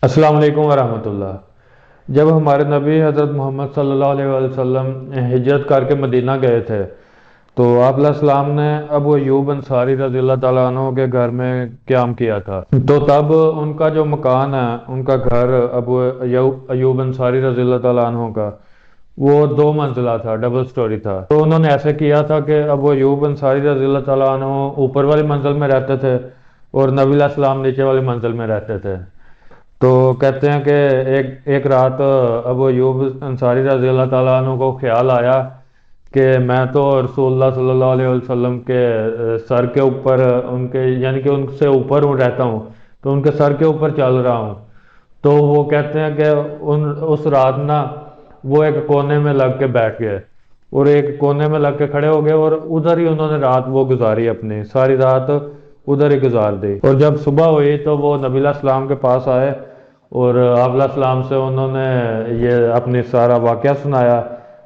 السلام علیکم ورحمۃ اللہ۔ جب ہمارے نبی حضرت محمد صلی اللہ علیہ وآلہ وسلم ہجرت کر کے مدینہ گئے تھے تو آپ علیہ السلام نے ابو ایوب انصاری رضی اللہ تعالیٰ عنہ کے گھر میں قیام کیا تھا۔ تو تب ان کا جو مکان ہے، ان کا گھر ابو ایوب انصاری رضی اللہ تعالیٰ عنہ کا، وہ 2 منزلہ تھا، ڈبل سٹوری تھا۔ تو انہوں نے ایسے کیا تھا کہ ابو ایوب انصاری رضی اللہ تعالیٰ عنہ اوپر والی منزل میں رہتے تھے اور نبی علیہ السلام نیچے والی منزل میں رہتے تھے۔ تو کہتے ہیں کہ ایک رات ابو ایوب انصاری رضی اللہ تعالیٰ عنہ کو خیال آیا کہ میں تو رسول اللہ صلی اللہ علیہ وسلم کے سر کے اوپر، ان کے یعنی کہ ان سے اوپر رہتا ہوں، تو ان کے سر کے اوپر چل رہا ہوں۔ تو وہ کہتے ہیں کہ اس رات نا وہ ایک کونے میں لگ کے بیٹھ گئے اور ایک کونے میں لگ کے کھڑے ہو گئے، اور ادھر ہی انہوں نے رات وہ گزاری، اپنی ساری رات ادھر ہی گزار دی۔ اور جب صبح ہوئی تو وہ نبی علیہ السلام کے پاس آئے اور آپ علیہ السلام سے انہوں نے یہ اپنی سارا واقعہ سنایا،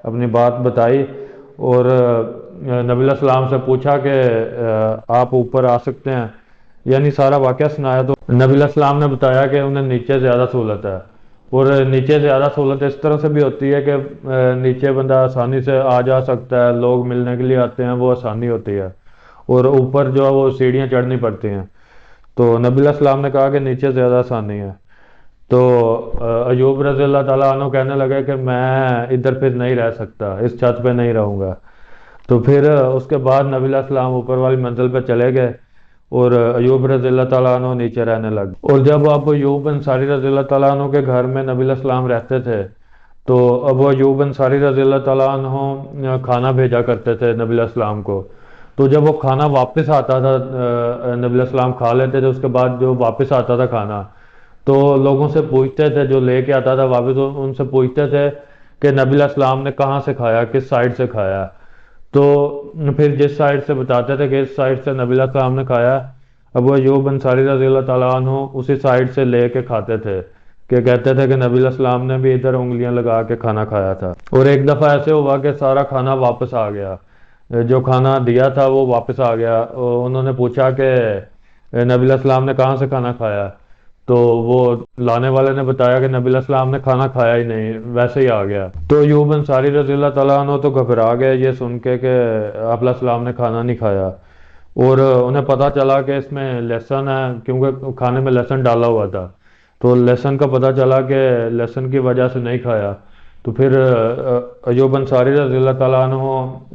اپنی بات بتائی، اور نبی علیہ السلام سے پوچھا کہ آپ اوپر آ سکتے ہیں، یعنی سارا واقعہ سنایا۔ تو نبی علیہ السلام نے بتایا کہ انہیں نیچے زیادہ سہولت ہے، اور نیچے زیادہ سہولت اس طرح سے بھی ہوتی ہے کہ نیچے بندہ آسانی سے آ جا سکتا ہے، لوگ ملنے کے لیے آتے ہیں، وہ آسانی ہوتی ہے، اور اوپر جو ہے وہ سیڑھیاں چڑھنی پڑتی ہیں۔ تو نبی علیہ السلام نے کہا کہ نیچے زیادہ آسانی ہے۔ تو ایوب رضی اللہ تعالیٰ عنہ کہنے لگے کہ میں ادھر پھر نہیں رہ سکتا، اس چھت پہ نہیں رہوں گا۔ تو پھر اس کے بعد نبی علیہ السلام اوپر والی منزل پہ چلے گئے اور ایوب رضی اللہ تعالیٰ عنہ نیچے رہنے لگ گئے۔ اور جب ابو ایوب انصاری رضی اللہ تعالیٰ عنہ کے گھر میں نبی علیہ السلام رہتے تھے تو ابو ایوب انصاری رضی اللہ تعالیٰ عنہ کھانا بھیجا کرتے تھے نبی علیہ السلام کو۔ تو جب وہ کھانا واپس آتا تھا، نبی علیہ السلام کھا لیتے تھے، اس کے بعد جو واپس آتا تھا کھانا، تو لوگوں سے پوچھتے تھے، جو لے کے آتا تھا واپس، ان سے پوچھتے تھے کہ نبی علیہ السلام نے کہاں سے کھایا، کس سائڈ سے کھایا۔ تو پھر جس سائڈ سے بتاتے تھے کہ اس سائڈ سے نبی علیہ السلام نے کھایا، ابو ایوب انصاری رضی اللہ تعالیٰ عنہ اسی سائڈ سے لے کے کھاتے تھے، کہ کہتے تھے کہ نبی علیہ السلام نے بھی ادھر انگلیاں لگا کے کھانا کھایا تھا۔ اور ایک دفعہ ایسے ہوا کہ سارا کھانا واپس آ گیا، جو کھانا دیا تھا وہ واپس آ گیا۔ انہوں نے پوچھا کہ نبی علیہ السلام نے کہاں سے کھانا کھایا، تو وہ لانے والے نے بتایا کہ نبی علیہ السلام نے کھانا کھایا ہی نہیں، ویسے ہی آ گیا۔ تو ایوب انصاری رضی اللہ تعالیٰ عنہ تو گھبرا گئے یہ سن کے کہ آپ علیہ السلام نے کھانا نہیں کھایا، اور انہیں پتہ چلا کہ اس میں لہسن ہے، کیونکہ کھانے میں لہسن ڈالا ہوا تھا، تو لہسن کا پتہ چلا کہ لہسن کی وجہ سے نہیں کھایا۔ تو پھر ایوب انصاری رضی اللہ تعالیٰ عنہ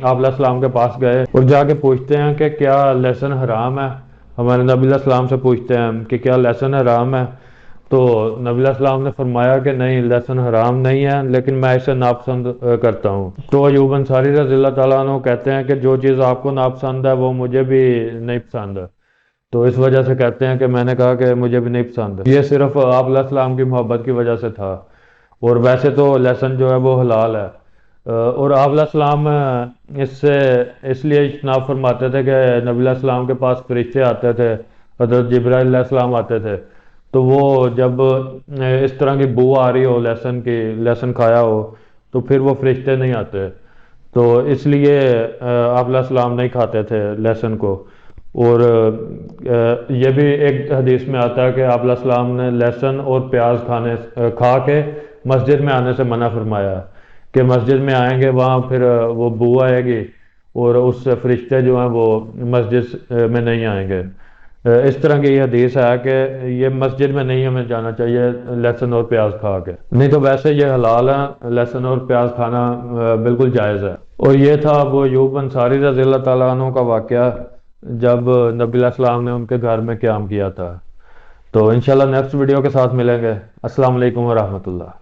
آپ علیہ السلام کے پاس گئے اور جا کے پوچھتے ہیں کہ کیا لہسن حرام ہے، ہمارے نبی علیہ السلام سے پوچھتے ہیں کہ کیا لہسن حرام ہے۔ تو نبی علیہ السلام نے فرمایا کہ نہیں، لہسن حرام نہیں ہے، لیکن میں اسے ناپسند کرتا ہوں۔ تو ایوب انصاری رضی اللہ تعالیٰ عنہ کہتے ہیں کہ جو چیز آپ کو ناپسند ہے وہ مجھے بھی نہیں پسند ہے، تو اس وجہ سے کہتے ہیں کہ میں نے کہا کہ مجھے بھی نہیں پسند، یہ صرف آپ علیہ السلام کی محبت کی وجہ سے تھا، اور ویسے تو لہسن جو ہے وہ حلال ہے۔ اور آپ علیہ السلام اس لیے اجتناب فرماتے تھے کہ نبی علیہ السلام کے پاس فرشتے آتے تھے، حضرت جبرائیل علیہ السلام آتے تھے، تو وہ جب اس طرح کی بو آ رہی ہو لہسن کی، لہسن کھایا ہو، تو پھر وہ فرشتے نہیں آتے، تو اس لیے آپ علیہ السلام نہیں کھاتے تھے لہسن کو۔ اور یہ بھی ایک حدیث میں آتا ہے کہ آپ علیہ السلام نے لہسن اور پیاز کھا کے مسجد میں آنے سے منع فرمایا، کہ مسجد میں آئیں گے وہاں پھر وہ بو آئے گی اور اس سے فرشتے جو ہیں وہ مسجد میں نہیں آئیں گے۔ اس طرح کی یہ حدیث ہے کہ یہ مسجد میں نہیں ہمیں جانا چاہیے لہسن اور پیاز کھا کے، نہیں تو ویسے یہ حلال ہے، لہسن اور پیاز کھانا بالکل جائز ہے۔ اور یہ تھا ابو ایوب انصاری رضی اللہ تعالیٰ عنہ کا واقعہ جب نبی علیہ السلام نے ان کے گھر میں قیام کیا تھا۔ تو انشاءاللہ نیکسٹ ویڈیو کے ساتھ ملیں گے۔ السلام علیکم ورحمۃ اللہ۔